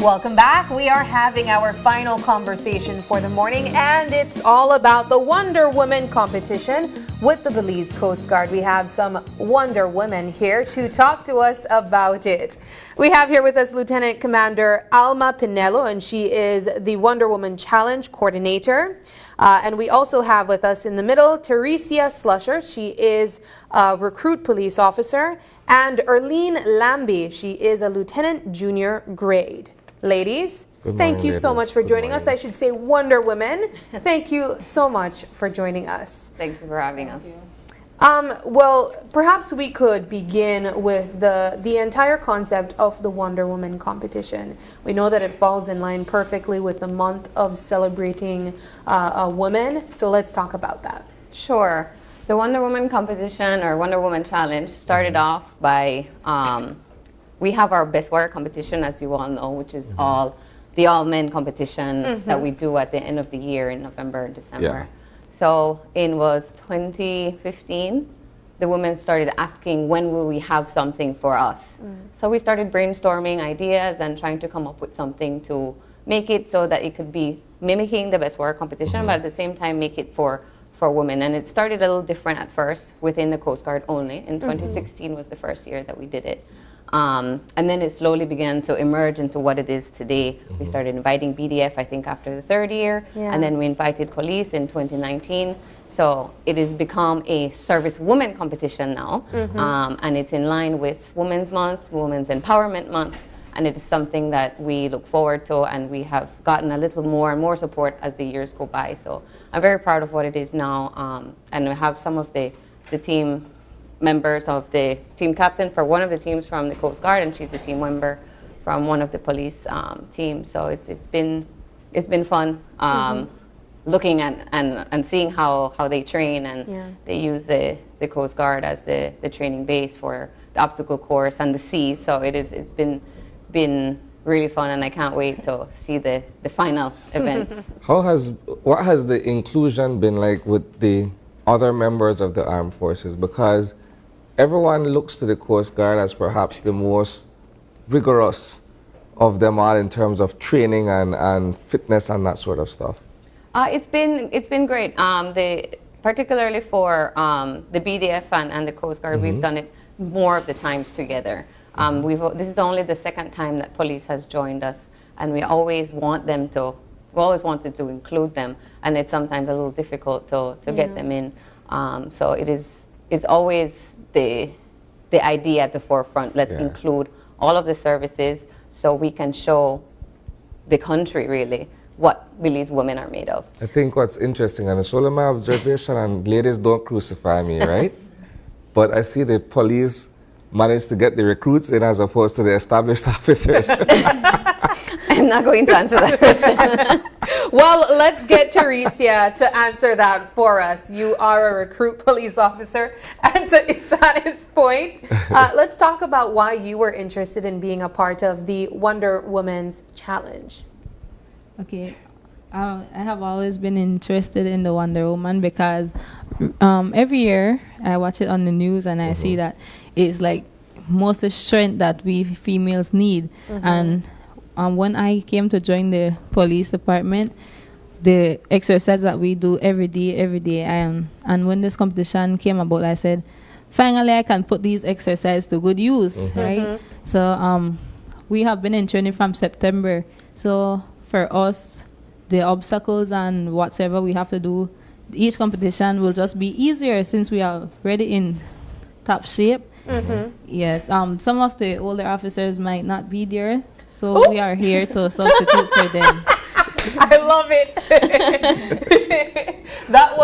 Welcome back. We are having our final conversation for the morning, and it's all about the Wonder Woman competition with the Belize Coast Guard. We have some Wonder Women here to talk to us about it. We have here with us Lieutenant Commander Alma Pinelo, and she is the Wonder Woman Challenge Coordinator. And we also have with us in the middle Teresia Slusher. She is a recruit police officer. And Earlene Lambey. She is a lieutenant junior grade. Ladies, thank you so much for joining us. I should say Wonder Women. Thank you so much for joining us. Thank you for having us. Well, perhaps we could begin with the entire concept of the Wonder Woman competition. We know that it falls in line perfectly with the month of celebrating women. So let's talk about that. Sure. The Wonder Woman competition or Wonder Woman challenge started off by we have our best warrior competition, as you all know, which is the all men competition that we do at the end of the year in November and December. So it was 2015, the women started asking, when will we have something for us? So we started brainstorming ideas and trying to come up with something to make it so that it could be mimicking the best warrior competition, but at the same time make it for women. And it started a little different at first within the Coast Guard only. In 2016 was the first year that we did it. And then it slowly began to emerge into what it is today. We started inviting BDF, I think, after the third year, and then we invited police in 2019. So it has become a service woman competition now, and it's in line with Women's Month, Women's Empowerment Month, and it is something that we look forward to, and we have gotten a little more and more support as the years go by. So I'm very proud of what it is now, and we have some of the team members of the team captain for one of the teams from the Coast Guard, and she's the team member from one of the police teams. So it's been fun looking at and seeing how they train, and they use the Coast Guard as the training base for the obstacle course and the sea. So it's been really fun, and I can't wait to see the final events. What has the inclusion been like with the other members of the armed forces? Because everyone looks to the Coast Guard as perhaps the most rigorous of them all in terms of training and fitness and that sort of stuff. It's been great. Particularly for the BDF and the Coast Guard, we've done it more of the times together. This is only the second time that police has joined us, and we always wanted to include them, and it's sometimes a little difficult to get them in. So it's always the idea at the forefront. Let's include all of the services so we can show the country really what Belize women are made of. I think what's interesting, and it's only my observation, and ladies don't crucify me, right? But I see the police managed to get the recruits in as opposed to the established officers. I'm not going to answer that question. Well, let's get Teresia to answer that for us. You are a recruit police officer, and to Isana's point, let's talk about why you were interested in being a part of the Wonder Woman's Challenge. Okay, I have always been interested in the Wonder Woman because every year I watch it on the news, and I see that it's like most of the strength that we females need. And when I came to join the police department, the exercise that we do every day, and when this competition came about, I said, finally I can put these exercises to good use, right? So we have been in training from September. So for us, the obstacles and whatsoever we have to do, each competition will just be easier since we are already in top shape. Yes, some of the older officers might not be there, so we are here to substitute for them. I love it. That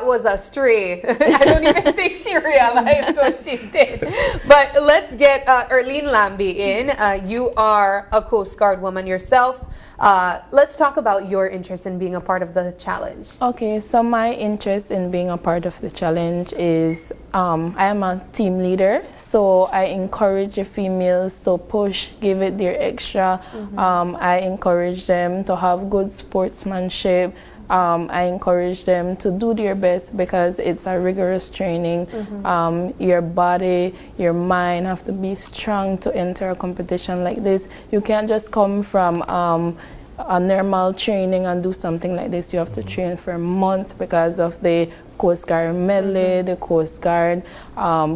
was a stray. I don't even think she realized what she did. But let's get Earlene Lambey in. You are a Coast Guard woman yourself. Let's talk about your interest in being a part of the challenge. Okay, so my interest in being a part of the challenge is I am a team leader, so I encourage the females to push, give it their extra. I encourage them to have good sportsmanship, I encourage them to do their best because it's a rigorous training. Your body, your mind have to be strong to enter a competition like this. You can't just come from a normal training and do something like this. You have to train for months because of the Coast Guard medley, the Coast Guard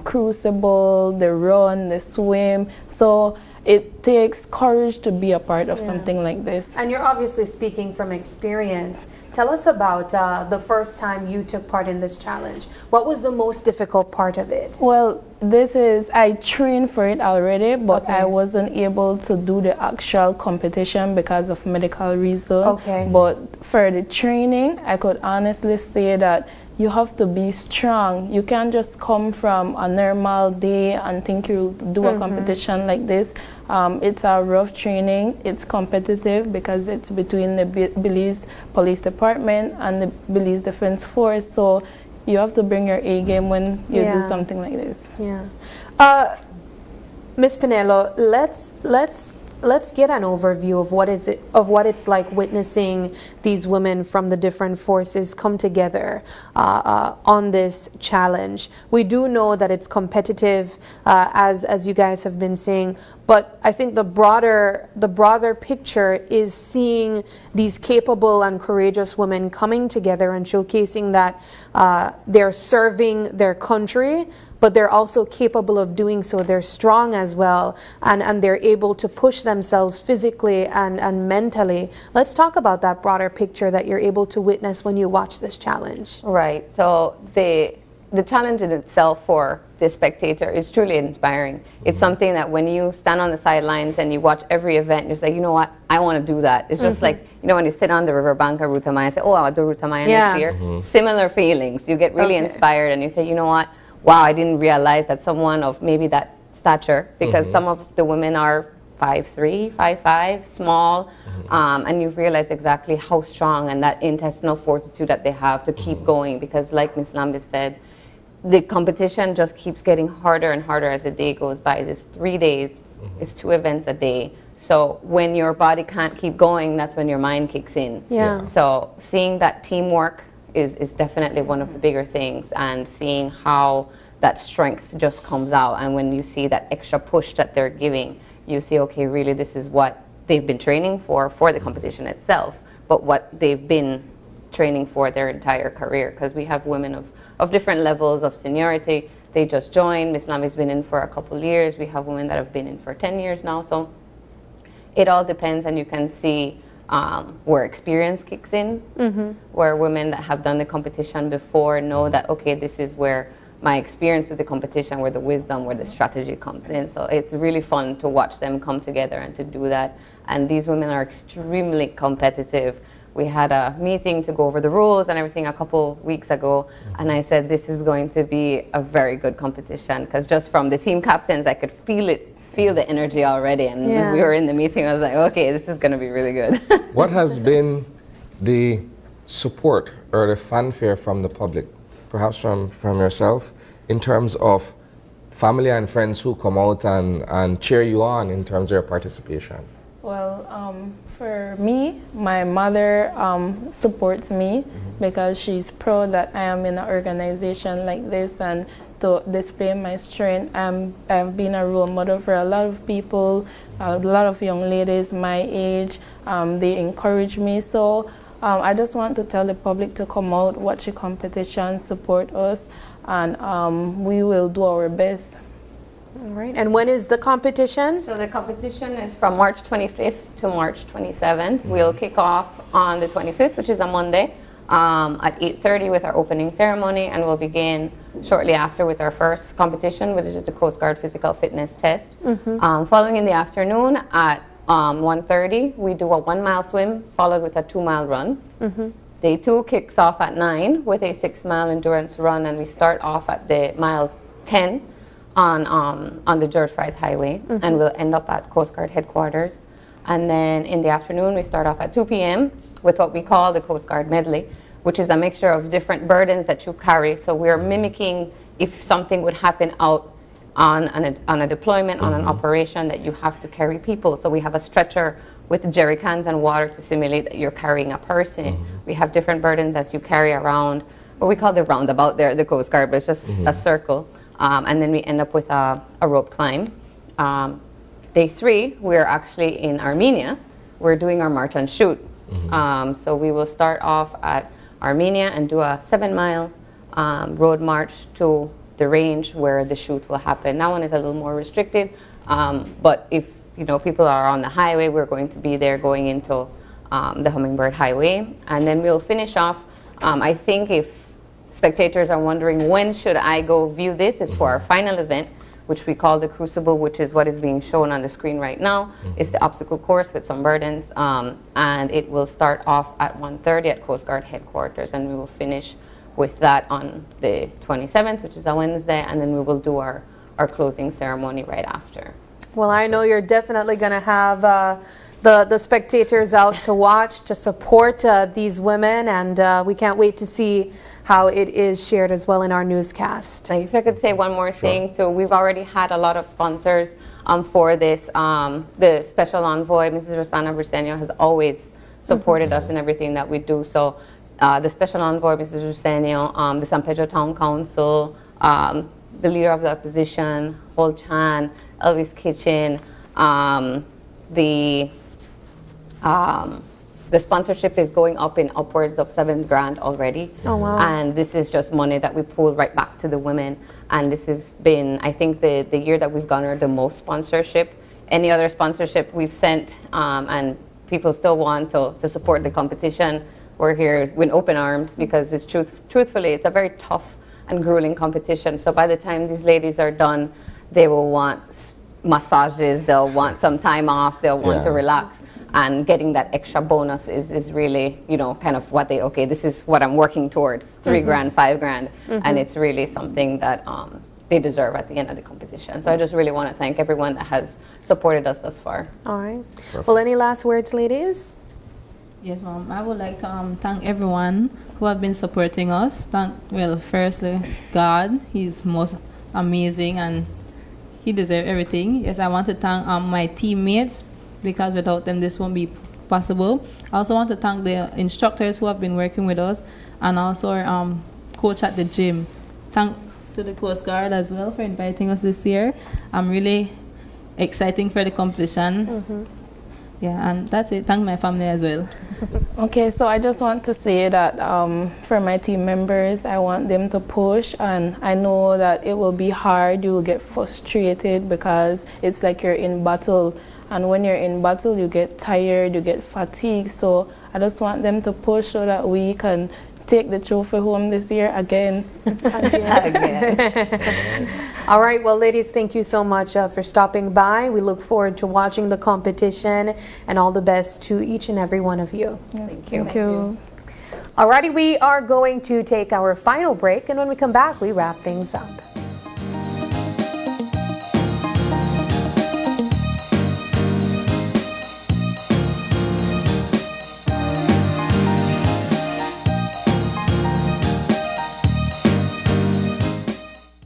crucible, the run, the swim. So it takes courage to be a part of something like this. And you're obviously speaking from experience. Tell us about the first time you took part in this challenge. What was the most difficult part of it? Well, I trained for it already, but I wasn't able to do the actual competition because of medical reasons. Okay. But for the training, I could honestly say that you have to be strong. You can't just come from a normal day and think you'll do a competition like this. It's a rough training. It's competitive because it's between the Belize Police Department and the Belize Defense Force. So you have to bring your A game when you do something like this. Yeah. Ms. Pinelo, let's get an overview of what it's like witnessing these women from the different forces come together on this challenge. We do know that it's competitive, as you guys have been saying, but I think the broader picture is seeing these capable and courageous women coming together and showcasing that they're serving their country, but they're also capable of doing so. They're strong as well, and they're able to push themselves physically and mentally. Let's talk about that broader picture that you're able to witness when you watch this challenge. Right. So the challenge in itself for the spectator is truly inspiring. It's something that when you stand on the sidelines and you watch every event, you're like, you know what, I want to do that. It's just like, you know, when you sit on the riverbank of Rutamaya and say, oh, I'll do Rutamaya next year. Similar feelings. You get really inspired and you say, you know what, wow, I didn't realize that someone of maybe that stature, because some of the women are 5'3", 5'5", small, and you realize exactly how strong and that intestinal fortitude that they have to keep going, because like Ms. Lambey said, the competition just keeps getting harder and harder as the day goes by. It's 3 days, it's 2 events a day. So when your body can't keep going, that's when your mind kicks in. So seeing that teamwork is definitely one of the bigger things, and seeing how that strength just comes out. And when you see that extra push that they're giving, you see, okay, really this is what they've been training for the competition itself, but what they've been training for their entire career. Because we have women of different levels of seniority. They just joined. Ms. Lambey's been in for a couple years. We have women that have been in for 10 years now. So it all depends, and you can see where experience kicks in, where women that have done the competition before know that, okay, this is where my experience with the competition, where the wisdom, where the strategy comes in. So it's really fun to watch them come together and to do that. And these women are extremely competitive. We had a meeting to go over the rules and everything a couple weeks ago, and I said this is going to be a very good competition, because just from the team captains I could feel the energy already, and when we were in the meeting I was like, okay, this is going to be really good. What has been the support or the fanfare from the public, perhaps from yourself, in terms of family and friends who come out and cheer you on in terms of your participation? Well, for me, my mother supports me because she's proud that I am in an organization like this, and to display my strength. I've been a role model for a lot of people, a lot of young ladies my age. They encourage me. So I just want to tell the public to come out, watch the competition, support us, and we will do our best. All right. And when is the competition? So the competition is from March 25th to March 27th. We'll kick off on the 25th, which is a Monday, at 8:30 with our opening ceremony, and we'll begin shortly after with our first competition, which is the Coast Guard physical fitness test. Following in the afternoon at 1:30, we do a 1-mile swim followed with a 2-mile run. Day 2 kicks off at 9 with a 6-mile endurance run, and we start off at the mile 10 on the George Fries Highway, and we'll end up at Coast Guard headquarters. And then in the afternoon, we start off at 2 p.m. with what we call the Coast Guard medley, which is a mixture of different burdens that you carry. So we're mimicking if something would happen out on a deployment, on an operation, that you have to carry people. So we have a stretcher with jerry cans and water to simulate that you're carrying a person. We have different burdens that you carry around, what we call the roundabout there at the Coast Guard, but it's just a circle. And then we end up with a rope climb. Day 3, we're actually in Armenia. We're doing our march and shoot. So we will start off at Armenia and do a 7-mile road march to the range where the shoot will happen. That one is a little more restricted, but if people are on the highway, we're going to be there going into the Hummingbird Highway, and then we'll finish off. I think if spectators are wondering when should I go view this, it's for our final event, which we call the Crucible, which is what is being shown on the screen right now. It's the obstacle course with some burdens, and it will start off at 1:30 at Coast Guard headquarters, and we will finish with that on the 27th, which is a Wednesday, and then we will do our closing ceremony right after. Well, I know you're definitely going to have the spectators out to watch, to support these women, and we can't wait to see how it is shared as well in our newscast. If I could say one more thing too, we've already had a lot of sponsors for this. The special envoy, Mrs. Rosana Briceño, has always supported us in everything that we do. So the special envoy, Mrs. Briceño, the San Pedro Town Council, the leader of the opposition, Hol Chan, Elvis Kitchen, the sponsorship is going up in upwards of $7,000 already. Oh, wow. And this is just money that we pull right back to the women. And this has been, I think, the year that we've garnered the most sponsorship. Any other sponsorship we've sent, and people still want to support the competition, we're here with open arms, because it's truthfully, it's a very tough and grueling competition. So by the time these ladies are done, they will want massages, they'll want some time off, they'll want to relax. And getting that extra bonus is really, kind of what this is what I'm working towards, $3,000, $5,000. And it's really something that they deserve at the end of the competition. So I just really want to thank everyone that has supported us thus far. All right. Well, any last words, ladies? Yes, Mom. I would like to thank everyone who have been supporting us. Firstly, God. He's most amazing and He deserves everything. Yes, I want to thank my teammates, because without them this won't be possible. I also want to thank the instructors who have been working with us, and also our coach at the gym. Thank to the Coast Guard as well for inviting us this year. I'm really excited for the competition. Yeah, and that's it. Thank my family as well. Okay, so I just want to say that for my team members, I want them to push, and I know that it will be hard. You will get frustrated because it's like you're in battle, and when you're in battle, you get tired, you get fatigued. So I just want them to push so that we can take the trophy home this year again. All right, well, ladies, thank you so much for stopping by. We look forward to watching the competition, and all the best to each and every one of you. Yes, Thank you. Thank you. Alrighty, we are going to take our final break, and when we come back, we wrap things up.